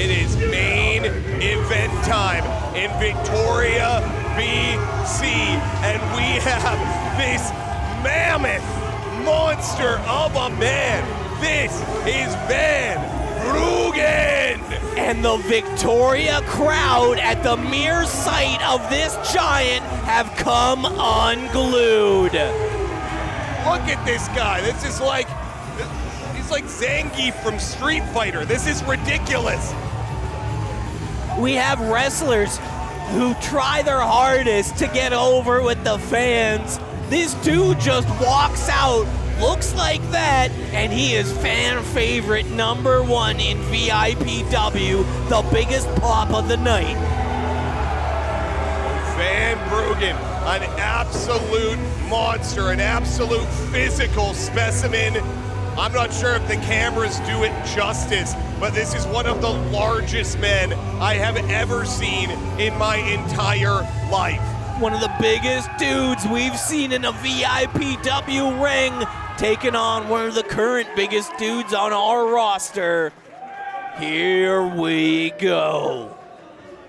It is main event time in Victoria, BC, and we have this mammoth monster of a man. This is Van Brugen. And the Victoria crowd at the mere sight of this giant have come unglued. Look at this guy. This is like, he's like Zangief from Street Fighter. This is ridiculous. We have wrestlers who try their hardest to get over with the fans. This dude just walks out, looks like that, and he is fan favorite #1 in VIPW, the biggest pop of the night. Van Brugen, an absolute monster, an absolute physical specimen. I'm not sure if the cameras do it justice, but this is one of the largest men I have ever seen in my entire life. One of the biggest dudes we've seen in a VIPW ring, taking on one of the current biggest dudes on our roster. Here we go.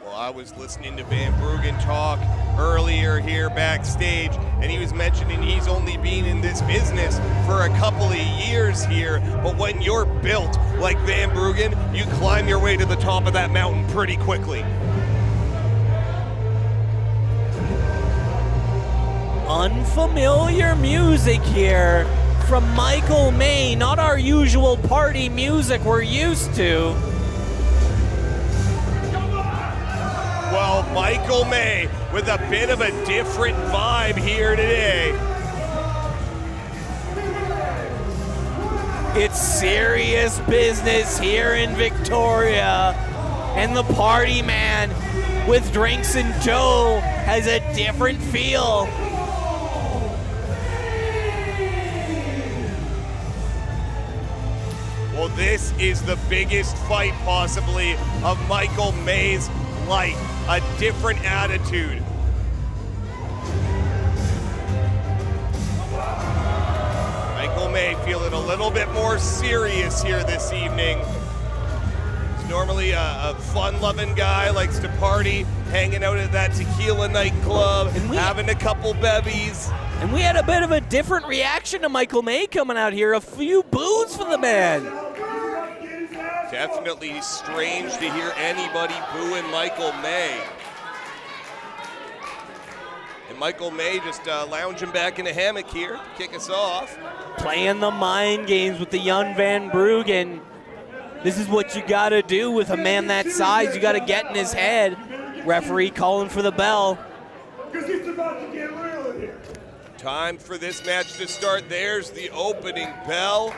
Well, I was listening to Van Brugen talk earlier here backstage, and he was mentioning he's only been in this business for a couple of years here, but when you're built like Van Brugen, you climb your way to the top of that mountain pretty quickly. Unfamiliar music here from Michael May, not our usual party music we're used to. Well, Michael May with a bit of a different vibe here today. It's serious business here in Victoria, and the party man with drinks and Joe has a different feel. Well, this is the biggest fight possibly of Michael May's life. A different attitude. Michael May feeling a little bit more serious here this evening. He's normally a fun-loving guy, likes to party, hanging out at that tequila nightclub, having a couple bevies. And we had a bit of a different reaction to Michael May coming out here. A few boos for the man. Definitely strange to hear anybody booing Michael May. And Michael May just lounging back in a hammock here to kick us off. Playing the mind games with the young Van Brugen. This is what you gotta do with a man that size. You gotta get in his head. Referee calling for the bell. Because it's about to get real in here. Time for this match to start. There's the opening bell.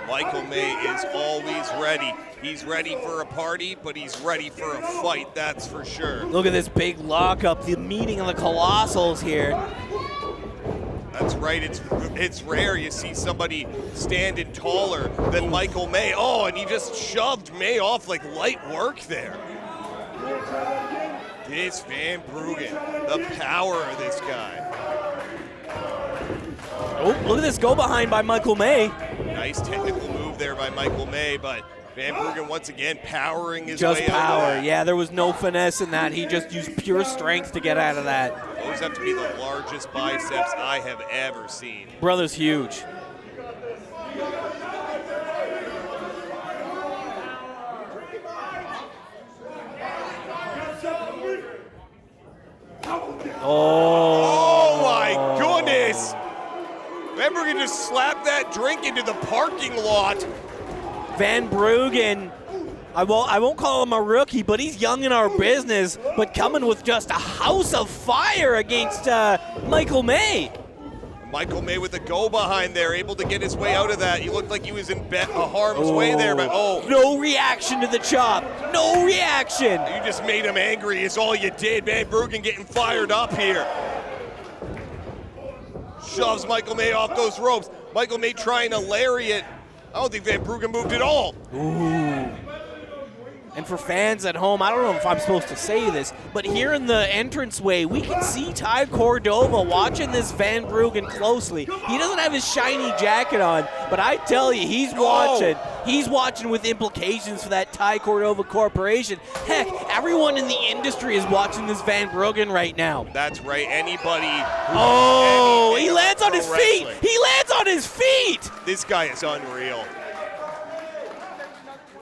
Michael May is always ready. He's ready for a party, but he's ready for a fight, that's for sure. Look at this big lockup, the meeting of the Colossals here. That's right, it's rare you see somebody standing taller than Michael May. Oh, and he just shoved May off like light work there. This Van Brugen, the power of this guy. Oh, look at this go behind by Michael May. Nice technical move there by Michael May, but Van Brugen once again powering his just way out of power. that. Yeah, there was no finesse in that. He just used pure strength to get out of that. Those have to be the largest biceps I have ever seen. Brother's huge. Oh my goodness! Van Brugen just slapped that drink into the parking lot. Van Brugen, I won't call him a rookie, but he's young in our business, but coming with just a house of fire against Michael May. Michael May with the go behind there, able to get his way out of that. He looked like he was in harm's way there, but no reaction to the chop. No reaction. You just made him angry is all you did. Van Brugen getting fired up here. Shoves Michael May off those ropes. Michael May trying to lariat. I don't think Van Brugen moved at all. Ooh. And for fans at home, I don't know if I'm supposed to say this, but here in the entranceway, we can see Ty Cordova watching this Van Brugen closely. He doesn't have his shiny jacket on, but I tell you, he's watching. He's watching with implications for that Ty Cordova Corporation. Heck, everyone in the industry is watching this Van Brugen right now. That's right. Anybody. Oh, he lands on his feet. He lands on his feet. This guy is unreal.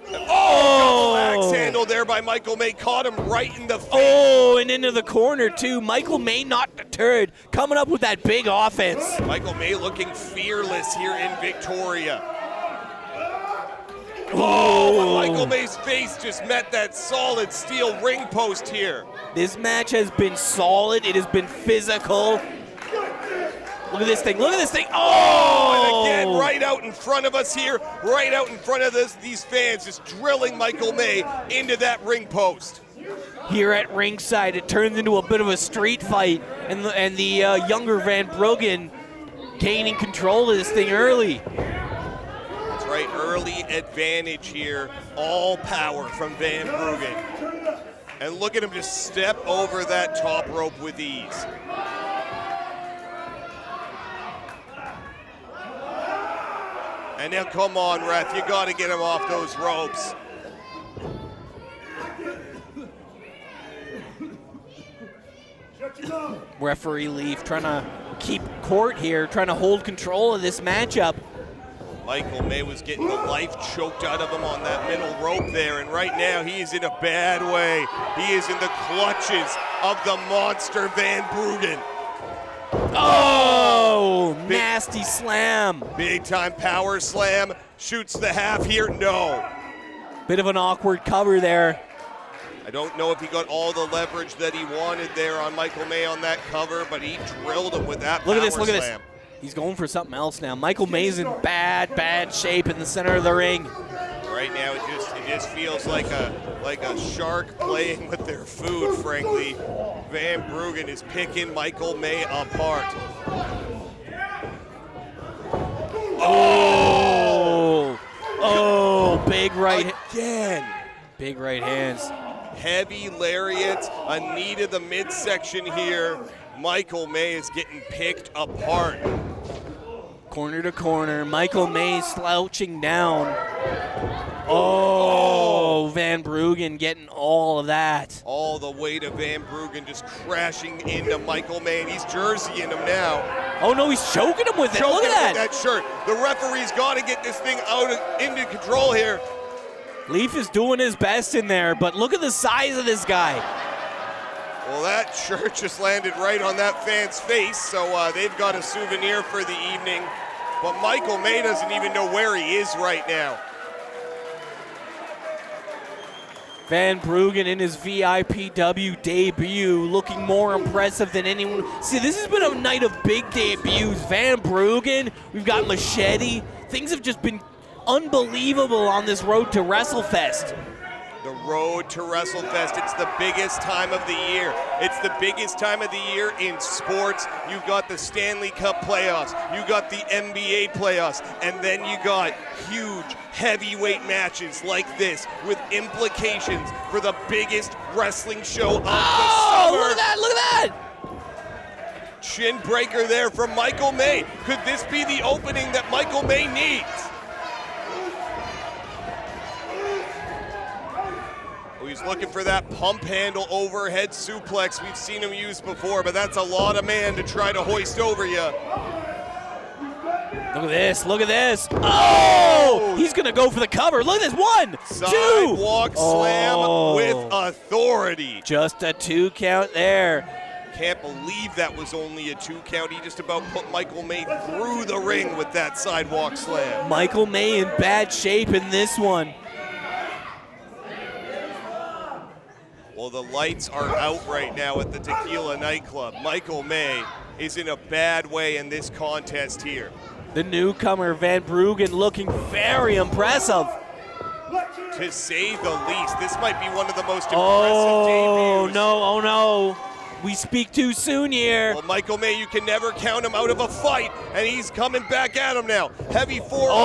Oh! Axe handle there by Michael May. Caught him right in the face. Oh, and into the corner, too. Michael May not deterred. Coming up with that big offense. Michael May looking fearless here in Victoria. Oh! Michael May's face just met that solid steel ring post here. This match has been solid. It has been physical. Look at this thing. Look at this thing. Oh! And again, right out in front of us here, right out in front of these fans, just drilling Michael May into that ring post. Here at ringside, it turns into a bit of a street fight, and the younger Van Brugen gaining control of this thing early. That's right, early advantage here. All power from Van Brugen. And look at him just step over that top rope with ease. And now, come on, ref, you got to get him off those ropes. Referee Leaf trying to keep court here, trying to hold control of this matchup. Michael May was getting the life choked out of him on that middle rope there, and right now he is in a bad way. He is in the clutches of the monster Van Brugen. Oh, nasty slam. Big time power slam. Shoots the half here. No. Bit of an awkward cover there. I don't know if he got all the leverage that he wanted there on Michael May on that cover, but he drilled him with that power slam. Look at this. He's going for something else now. Michael May's in bad shape in the center of the ring. Right now, it just feels like a shark playing with their food, frankly. Van Brugen is picking Michael May apart. Oh, big right. Again. Big right hands. Heavy lariats, a knee to the midsection here. Michael May is getting picked apart. Corner to corner. Michael May slouching down. Oh, Van Brugen getting all of that. All the weight of Van Brugen just crashing into Michael May, and he's jerseying him now. Oh, no, he's choking him with it. Look at that. That shirt. The referee's got to get this thing into control here. Leaf is doing his best in there, but look at the size of this guy. Well, that shirt just landed right on that fan's face, so they've got a souvenir for the evening. But Michael May doesn't even know where he is right now. Van Brugen in his VIPW debut, looking more impressive than anyone. See, this has been a night of big debuts. Van Brugen, we've got Machete. Things have just been unbelievable on this road to WrestleFest. The road to WrestleFest, it's the biggest time of the year. It's the biggest time of the year in sports. You've got the Stanley Cup playoffs, you got the NBA playoffs, and then you got huge heavyweight matches like this with implications for the biggest wrestling show of the summer. Look at that, look at that! Shin breaker there from Michael May. Could this be the opening that Michael May needs? He's looking for that pump handle overhead suplex we've seen him use before, but that's a lot of man to try to hoist over you. Look at this, look at this. Oh! He's gonna go for the cover. Look at this, 1, 2. Sidewalk slam with authority. Just a 2 count there. Can't believe that was only a 2 count. He just about put Michael May through the ring with that sidewalk slam. Michael May in bad shape in this one. Well, the lights are out right now at the Tequila nightclub. Michael May is in a bad way in this contest here. The newcomer, Van Brugen, looking very impressive. To say the least, this might be one of the most impressive debuts. Oh no. We speak too soon here. Well, Michael May, you can never count him out of a fight, and he's coming back at him now. Heavy forearm.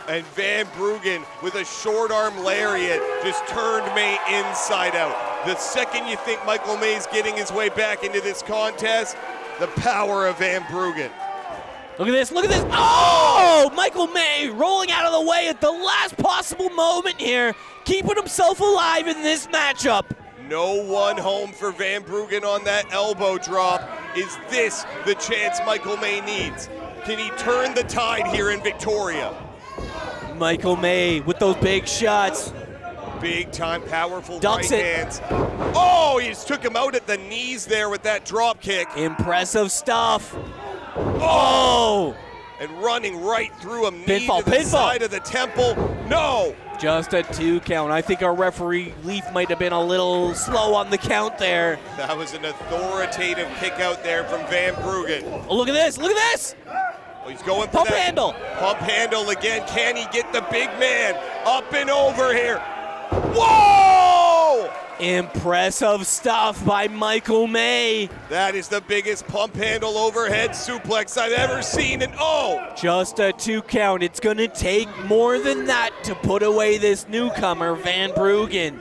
And Van Brugen with a short arm lariat just turned May inside out. The second you think Michael May's getting his way back into this contest, the power of Van Brugen. Look at this, look at this. Oh! Michael May rolling out of the way at the last possible moment here, keeping himself alive in this matchup. No one home for Van Brugen on that elbow drop. Is this the chance Michael May needs? Can he turn the tide here in Victoria? Michael May with those big shots. Big time, powerful Ducks right it. hands. Oh, he just took him out at the knees there with that drop kick. Impressive stuff. Oh! And running right through him, knee Pinfall, to the pinfall. side of the temple. No! Just a 2 count. I think our referee Leaf might have been a little slow on the count there. That was an authoritative kick out there from Van Brugen. Oh, look at this, look at this! Oh, he's going for Pump that handle. Pump handle again. Can he get the big man up and over here? Whoa! Impressive stuff by Michael May. That is the biggest pump handle overhead suplex I've ever seen. And oh! Just a 2 count. It's going to take more than that to put away this newcomer, Van Brugen.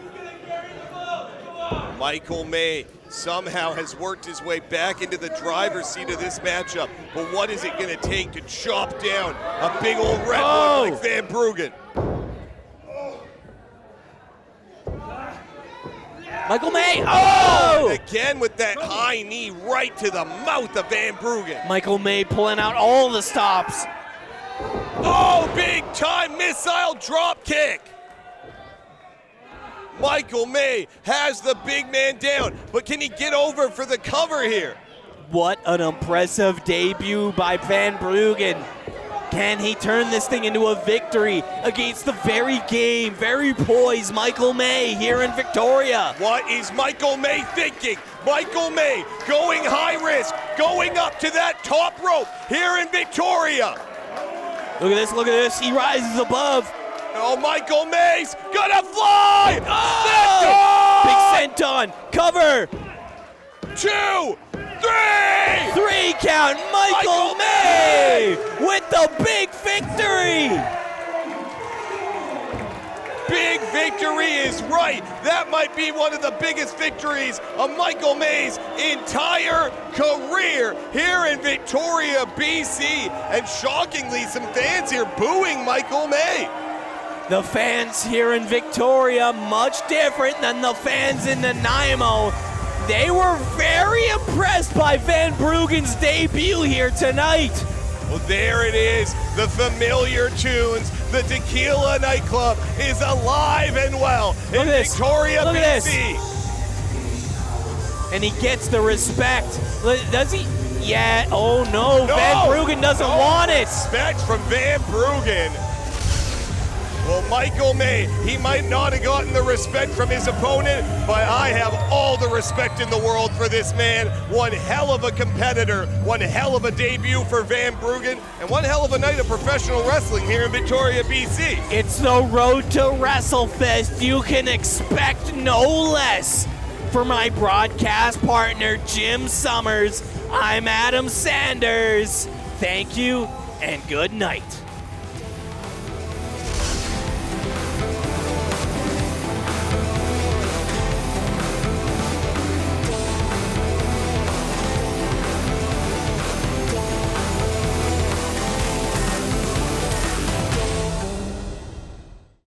Michael May somehow has worked his way back into the driver's seat of this matchup. But what is it going to take to chop down a big old redwood like Van Brugen? Michael May, oh! And again with that high knee right to the mouth of Van Brugen. Michael May pulling out all the stops. Oh, big time missile drop kick. Michael May has the big man down, but can he get over for the cover here? What an impressive debut by Van Brugen. Can he turn this thing into a victory against the very game, very poised Michael May here in Victoria? What is Michael May thinking? Michael May going high risk, going up to that top rope here in Victoria. Look at this, look at this. He rises above. Oh, Michael May's gonna fly! Oh! Big senton, cover. 2, 3! 3 count, Michael May with the big victory. Big victory is right. That might be one of the biggest victories of Michael May's entire career here in Victoria, BC. And shockingly, some fans here booing Michael May. The fans here in Victoria, much different than the fans in Nanaimo. They were very impressed by Van Brugen's debut here tonight. Well, there it is, the familiar tunes. The Tequila nightclub is alive and well in Victoria, BC. And he gets the respect. Does he? Yeah, oh no, Van Brugen doesn't want it. Respect from Van Brugen. Well, Michael May, he might not have gotten the respect from his opponent, but I have all the respect in the world for this man. One hell of a competitor, one hell of a debut for Van Brugen, and one hell of a night of professional wrestling here in Victoria, BC. It's the road to WrestleFest. You can expect no less. For my broadcast partner, Jim Summers, I'm Adam Sanders. Thank you and good night.